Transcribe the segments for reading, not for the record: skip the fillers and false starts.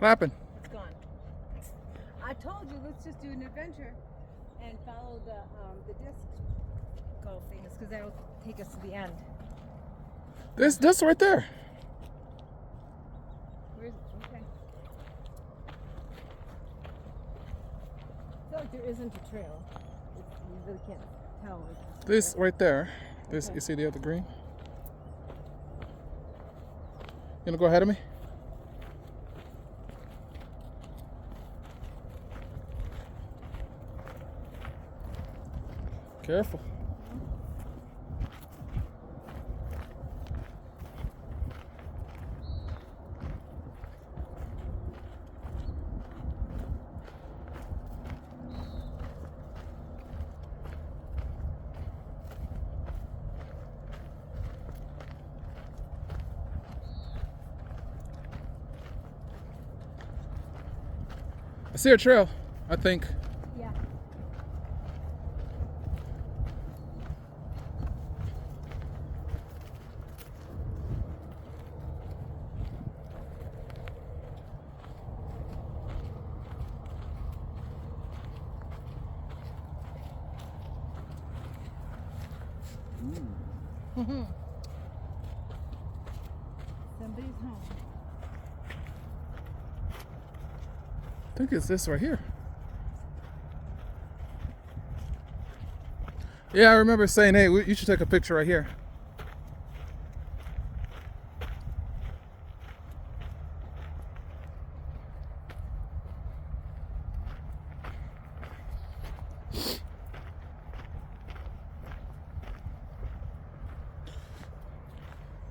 What happened? It's gone. I told you, let's just do an adventure and follow the disc golf things because that'll take us to the end. This right there. Where's it? Okay. I feel like there isn't a trail. You really can't tell. This right there. This you see the other green? You gonna go ahead of me? Careful. I see a trail, I think. Yeah. Somebody's home. I think it's this right here. Yeah, I remember saying, hey, you should take a picture right here.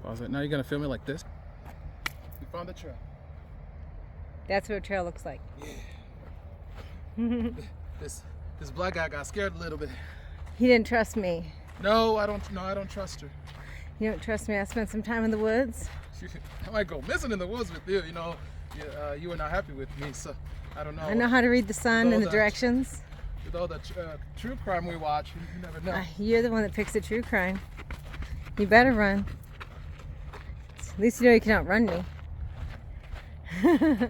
Pause it. Now you're gonna film it like this. We found the trail. That's what a trail looks like. Yeah. This black guy got scared a little bit. He didn't trust me. No, I don't trust her. You don't trust me? I spent some time in the woods. I might go missing in the woods with you. You know, you were not happy with me, so I don't know. I know how to read the sun and the directions. With all the true crime we watch, you never know. You're the one that picks the true crime. You better run. At least you know you can outrun me. Yeah,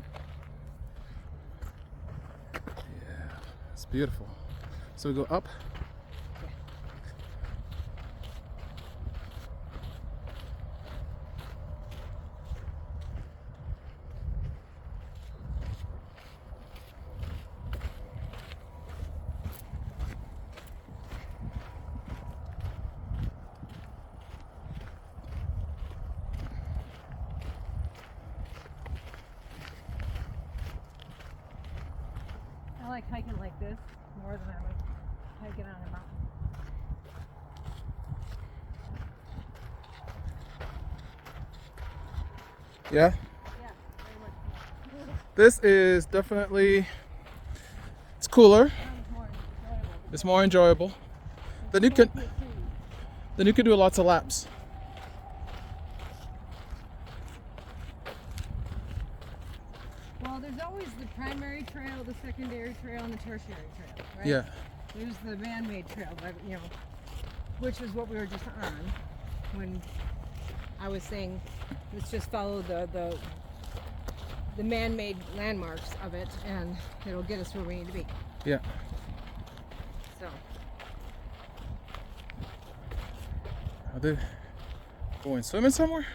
it's beautiful. So we go up. I like hiking like this more than I like hiking on a mountain. Yeah. Yeah, very much more. This is definitely, it's cooler. More enjoyable. It's more enjoyable. Then you can do lots of laps. Well, there's always the primary trail, the secondary trail, and the tertiary trail, right? Yeah. There's the man-made trail, but which is what we were just on when I was saying, let's just follow the man-made landmarks of it, and it'll get us where we need to be. Yeah. So. Are they going swimming somewhere?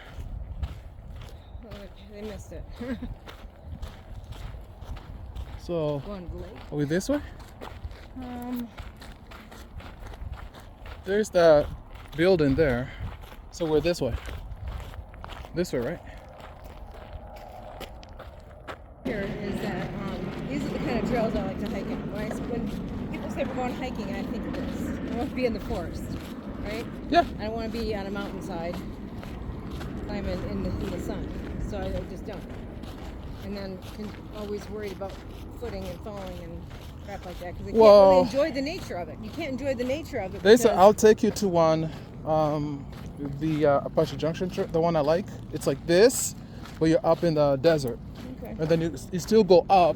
Oh, they missed it. So, Going to the lake. are we this way? Um, There's that building there. So we're this way. This way, right? here is that these are the kind of trails I like to hike on. When people say we're going hiking, I think of this. I want to be in the forest, right? Yeah. I don't want to be on a mountainside climbing in the sun. So I just don't. And then always worried about footing and falling and crap like that because I can't really enjoy the nature of it. You can't enjoy the nature of it. They said I'll take you to one, the Apache Junction trip, the one I like. It's like this, but you're up in the desert. Okay. And then you still go up.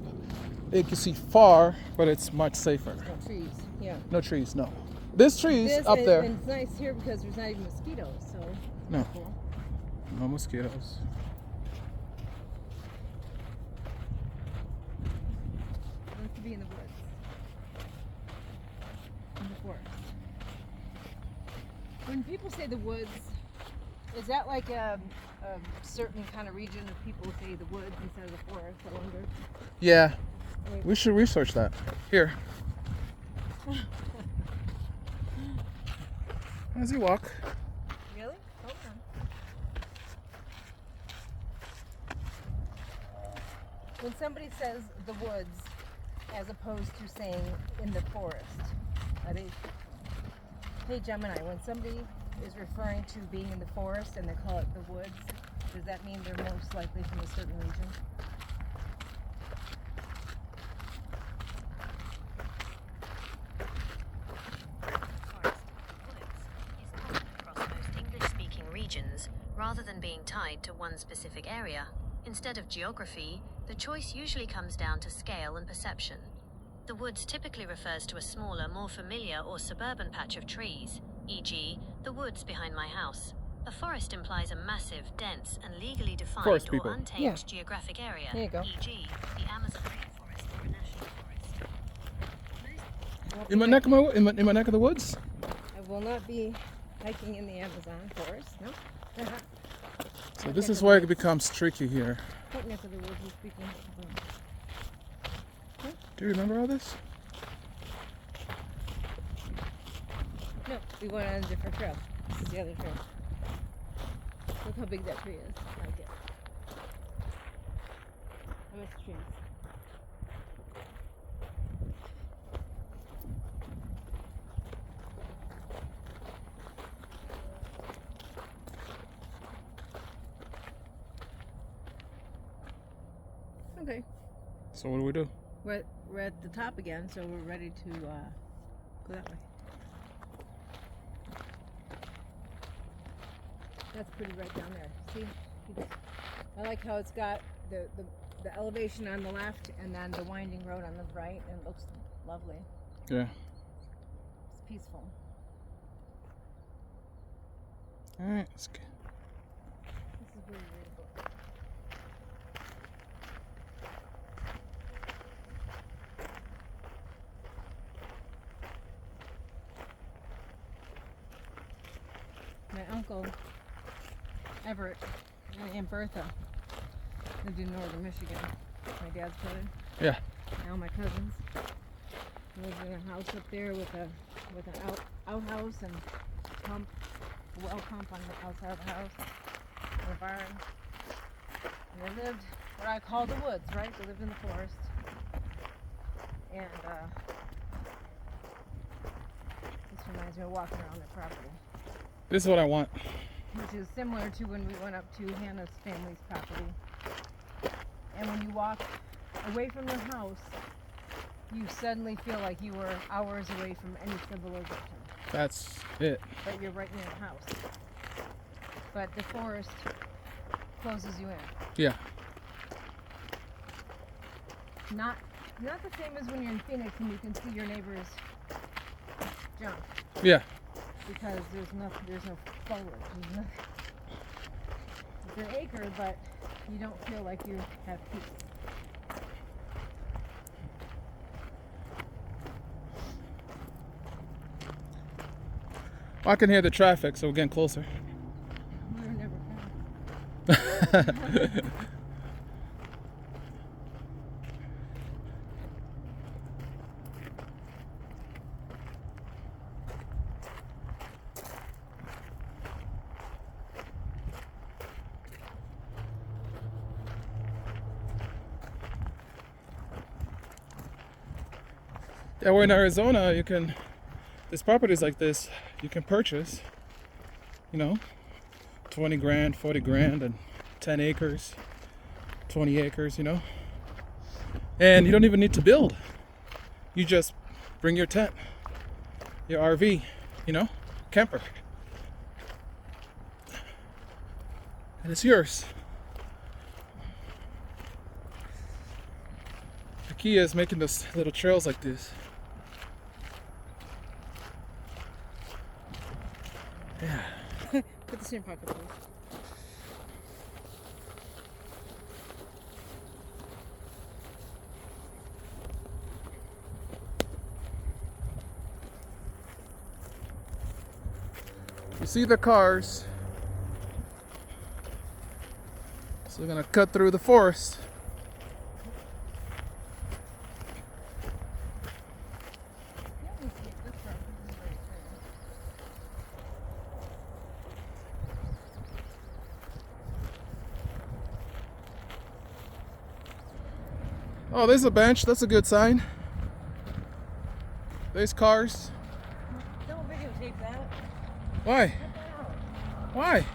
You can see far, but it's much safer. No trees. Yeah. No trees, no. There's trees up there. And it's nice here because there's not even mosquitoes. So. No. Cool. No mosquitoes. be in the woods, in the forest. When people say the woods, is that like a certain kind of region of people say the woods instead of the forest? I wonder. Yeah, Wait. we should research that. Here. As you walk. Really? Hold on. When somebody says the woods, as opposed to saying in the forest, are they? Hey Gemini, when somebody is referring to being in the forest and they call it the woods, does that mean they're most likely from a certain region? Regions, rather than being tied to one specific area. Instead of geography, the choice usually comes down to scale and perception. The woods typically refers to a smaller, more familiar or suburban patch of trees, e.g., the woods behind my house. A forest implies a massive, dense, and legally defined Forest or people. untamed geographic area, There you go. e.g., the Amazon rainforest or a national forest. In my neck of the woods? I will not be hiking in the Amazon forest, no. So this is where it becomes tricky here. What neck of the woods are you speaking about? Do you remember all this? No, we went on a different trail. This is the other trail. Look how big that tree is. I like it. I miss trees. Okay, So what do we do? we're at the top again, so we're ready to go that way. That's pretty right down there. See? I like how it's got the elevation on the left and then the winding road on the right, and it looks lovely. Yeah. It's peaceful. All right. Let's go. This is where you read a book. My uncle Everett and Aunt Bertha lived in northern Michigan. My dad's brother. Yeah. Now my cousins lived in a house up there with an outhouse and pump, a well pump on the outside of the house, and a barn. And they lived what I call the woods, right? They lived in the forest. And this reminds me of walking around their property, This is what I want. which is similar to when we went up to Hannah's family's property. And when you walk away from your house, you suddenly feel like you were hours away from any civilization. That's it. But you're right near the house. But the forest closes you in. Yeah. Not the same as when you're in Phoenix and you can see your neighbor's junk, Yeah. because there's no foliage. There's nothing. It's an acre, but you don't feel like you have peace. Well, I can hear the traffic, so we're getting closer. We were never found. Yeah, we're in Arizona. There's properties like this you can purchase, 20 grand, 40 grand, and 10 acres, 20 acres, And you don't even need to build. You just bring your tent, your RV, camper. And it's yours. The key is making those little trails like this. Yeah. Put this in your pocket, please. You see the cars. So we're gonna cut through the forest. Oh, there's a bench. That's a good sign. There's cars. Don't videotape that. Why? Cut that out. Why?